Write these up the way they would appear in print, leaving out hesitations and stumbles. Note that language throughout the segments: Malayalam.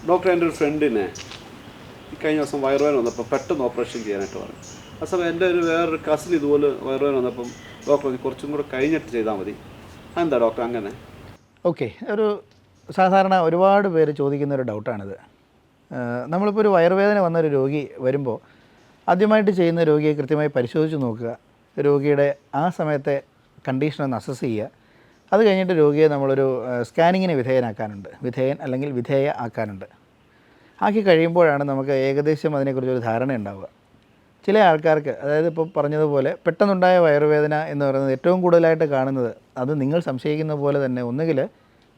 ഡോക്ടർ എൻ്റെ ഒരു ഫ്രണ്ടിനെ ഈ കഴിഞ്ഞ ദിവസം വയറുവേദന വന്നപ്പോൾ പെട്ടെന്ന് ഓപ്പറേഷൻ ചെയ്യാനായിട്ട് പറഞ്ഞു. ആ സമയം എൻ്റെ വേറൊരു കസിൻ ഇതുപോലെ വയറുവേദന വന്നപ്പം ഡോക്ടർ കുറച്ചും കൂടെ കഴിഞ്ഞിട്ട് ചെയ്താൽ മതി. എന്താ ഡോക്ടർ അങ്ങനെ? ഓക്കെ, ഒരു സാധാരണ ഒരുപാട് പേര് ചോദിക്കുന്ന ഒരു ഡൗട്ടാണിത്. നമ്മളിപ്പോൾ ഒരു വയറുവേദന വന്നൊരു രോഗി വരുമ്പോൾ ആദ്യമായിട്ട് ചെയ്യുന്ന രോഗിയെ കൃത്യമായി പരിശോധിച്ച് നോക്കുക, രോഗിയുടെ ആ സമയത്തെ കണ്ടീഷൻ ഒന്ന് അസസ് ചെയ്യുക. അത് കഴിഞ്ഞിട്ട് രോഗിയെ നമ്മളൊരു സ്കാനിങ്ങിന് വിധേയൻ അല്ലെങ്കിൽ വിധേയ ആക്കാനുണ്ട്. ആക്കി കഴിയുമ്പോഴാണ് നമുക്ക് ഏകദേശം അതിനെക്കുറിച്ചൊരു ധാരണ ഉണ്ടാവുക. ചില ആൾക്കാർക്ക്, അതായത് ഇപ്പോൾ പറഞ്ഞതുപോലെ പെട്ടെന്നുണ്ടായ വയറുവേദന എന്ന് പറയുന്നത് ഏറ്റവും കൂടുതലായിട്ട് കാണുന്നത്, അത് നിങ്ങൾ സംശയിക്കുന്ന പോലെ തന്നെ ഒന്നുകിൽ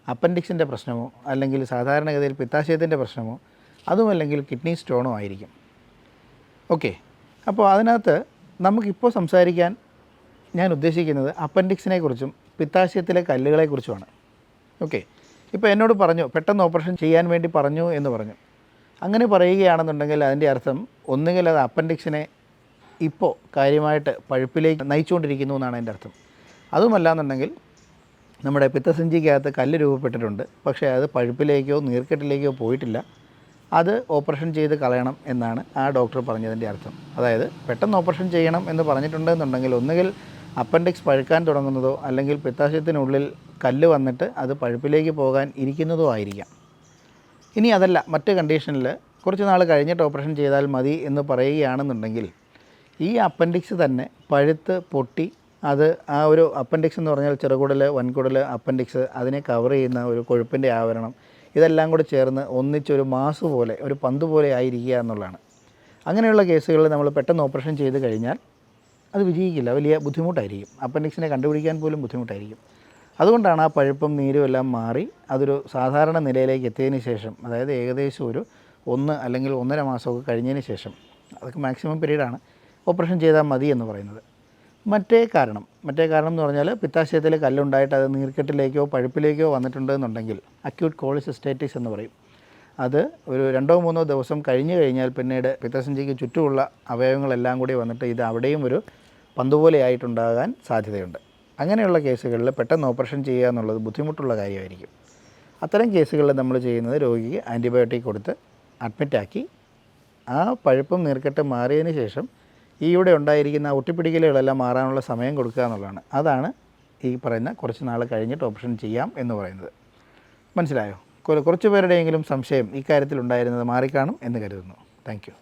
അപ്പൻഡിക്സിൻ്റെ പ്രശ്നമോ അല്ലെങ്കിൽ സാധാരണഗതിയിൽ പിത്താശയത്തിൻ്റെ പ്രശ്നമോ അതുമല്ലെങ്കിൽ കിഡ്നി സ്റ്റോണോ ആയിരിക്കും. ഓക്കെ, അപ്പോൾ അതിനകത്ത് നമുക്കിപ്പോൾ സംസാരിക്കാൻ ഞാൻ ഉദ്ദേശിക്കുന്നത് അപ്പൻഡിക്സിനെ കുറിച്ചും പിത്താശയത്തിലെ കല്ലുകളെക്കുറിച്ചുമാണ്. ഓക്കെ, ഇപ്പോൾ എന്നോട് പറഞ്ഞു പെട്ടെന്ന് ഓപ്പറേഷൻ ചെയ്യാൻ വേണ്ടി പറഞ്ഞു എന്ന് പറഞ്ഞു. അങ്ങനെ പറയുകയാണെന്നുണ്ടെങ്കിൽ അതിൻ്റെ അർത്ഥം ഒന്നുകിൽ അത് അപ്പൻഡിക്സിനെ ഇപ്പോൾ കാര്യമായിട്ട് പഴുപ്പിലേക്ക് നയിച്ചുകൊണ്ടിരിക്കുന്നു എന്നാണ് അതിൻ്റെ അർത്ഥം. അതുമല്ലാന്നുണ്ടെങ്കിൽ നമ്മുടെ പിത്തസഞ്ചിക്കകത്ത് കല്ല് രൂപപ്പെട്ടിട്ടുണ്ട്, പക്ഷേ അത് പഴുപ്പിലേക്കോ നീർക്കെട്ടിലേക്കോ പോയിട്ടില്ല, അത് ഓപ്പറേഷൻ ചെയ്ത് കളയണം എന്നാണ് ആ ഡോക്ടർ പറഞ്ഞതിൻ്റെ അർത്ഥം. അതായത് പെട്ടെന്ന് ഓപ്പറേഷൻ ചെയ്യണം എന്ന് പറഞ്ഞിട്ടുണ്ടെന്നുണ്ടെങ്കിൽ ഒന്നുകിൽ അപ്പൻഡിക്സ് പഴുക്കാൻ തുടങ്ങുന്നതോ അല്ലെങ്കിൽ പിത്താശയത്തിനുള്ളിൽ കല്ല് വന്നിട്ട് അത് പഴുപ്പിലേക്ക് പോകാൻ ഇരിക്കുന്നതോ ആയിരിക്കാം. ഇനി അതല്ല, മറ്റ് കണ്ടീഷനിൽ കുറച്ച് നാൾ കഴിഞ്ഞിട്ട് ഓപ്പറേഷൻ ചെയ്താൽ മതി എന്ന് പറയുകയാണെന്നുണ്ടെങ്കിൽ ഈ അപ്പൻഡിക്സ് തന്നെ പഴുത്ത് പൊട്ടി, അത് ആ ഒരു അപ്പൻഡിക്സ് എന്ന് പറഞ്ഞാൽ ചെറുകുടൽ, വൻകുടൽ, അപ്പൻഡിക്സ്, അതിനെ കവർ ചെയ്യുന്ന ഒരു കൊഴുപ്പിൻ്റെ ആവരണം, ഇതെല്ലാം കൂടി ചേർന്ന് ഒന്നിച്ചൊരു മാസ് പോലെ, ഒരു പന്ത് പോലെ ആയിരിക്കുക എന്നുള്ളതാണ്. അങ്ങനെയുള്ള കേസുകളിൽ നമ്മൾ പെട്ടെന്ന് ഓപ്പറേഷൻ ചെയ്ത് കഴിഞ്ഞാൽ അത് വിജയിക്കില്ല, വലിയ ബുദ്ധിമുട്ടായിരിക്കും, അപ്പൻഡിക്സിനെ കണ്ടുപിടിക്കാൻ പോലും ബുദ്ധിമുട്ടായിരിക്കും. അതുകൊണ്ടാണ് ആ പഴുപ്പും നീരും എല്ലാം മാറി അതൊരു സാധാരണ നിലയിലേക്ക് എത്തിയതിന് ശേഷം, അതായത് ഏകദേശം ഒരു 1 അല്ലെങ്കിൽ 1.5 മാസമൊക്കെ കഴിഞ്ഞതിന് ശേഷം, അതൊക്കെ മാക്സിമം പീരീഡാണ്, ഓപ്പറേഷൻ ചെയ്താൽ മതി എന്ന് പറയുന്നത്. മറ്റേ കാരണം എന്ന് പറഞ്ഞാൽ പിത്താശയത്തിൽ കല്ലുണ്ടായിട്ട് അത് നീർക്കെട്ടിലേക്കോ പഴുപ്പിലേക്കോ വന്നിട്ടുണ്ടെന്നുണ്ടെങ്കിൽ അക്യൂട്ട് കോളിസിസ്റ്റൈറ്റിസ് എന്ന് പറയും. അത് ഒരു 2-3 ദിവസം കഴിഞ്ഞ് കഴിഞ്ഞാൽ പിന്നീട് പിത്തസഞ്ചിക്ക് ചുറ്റുമുള്ള അവയവങ്ങളെല്ലാം കൂടി വന്നിട്ട് ഇത് അവിടെയും ഒരു പന്തുപോലെ ആയിട്ടുണ്ടാകാൻ സാധ്യതയുണ്ട്. അങ്ങനെയുള്ള കേസുകളിൽ പെട്ടെന്ന് ഓപ്പറേഷൻ ചെയ്യുക എന്നുള്ളത് ബുദ്ധിമുട്ടുള്ള കാര്യമായിരിക്കും. അത്തരം കേസുകളിൽ നമ്മൾ ചെയ്യുന്നത് രോഗിക്ക് ആൻറ്റിബയോട്ടിക് കൊടുത്ത് അഡ്മിറ്റാക്കി ആ പഴുപ്പും നീർക്കെട്ടും മാറിയതിന് ശേഷം ഇവിടെ ഉണ്ടായിരിക്കുന്ന ഒട്ടിപ്പിടിക്കലുകളെല്ലാം മാറാനുള്ള സമയം കൊടുക്കുക എന്നുള്ളതാണ്. അതാണ് ഈ പറയുന്ന കുറച്ച് നാൾ കഴിഞ്ഞിട്ട് ഓപ്പറേഷൻ ചെയ്യാം എന്ന് പറയുന്നത്. മനസ്സിലായോ? കുറച്ച് പേരുടെയെങ്കിലും സംശയം ഇക്കാര്യത്തിൽ ഉണ്ടായിരുന്നത് മാറിക്കാണും എന്ന് കരുതുന്നു. Thank you.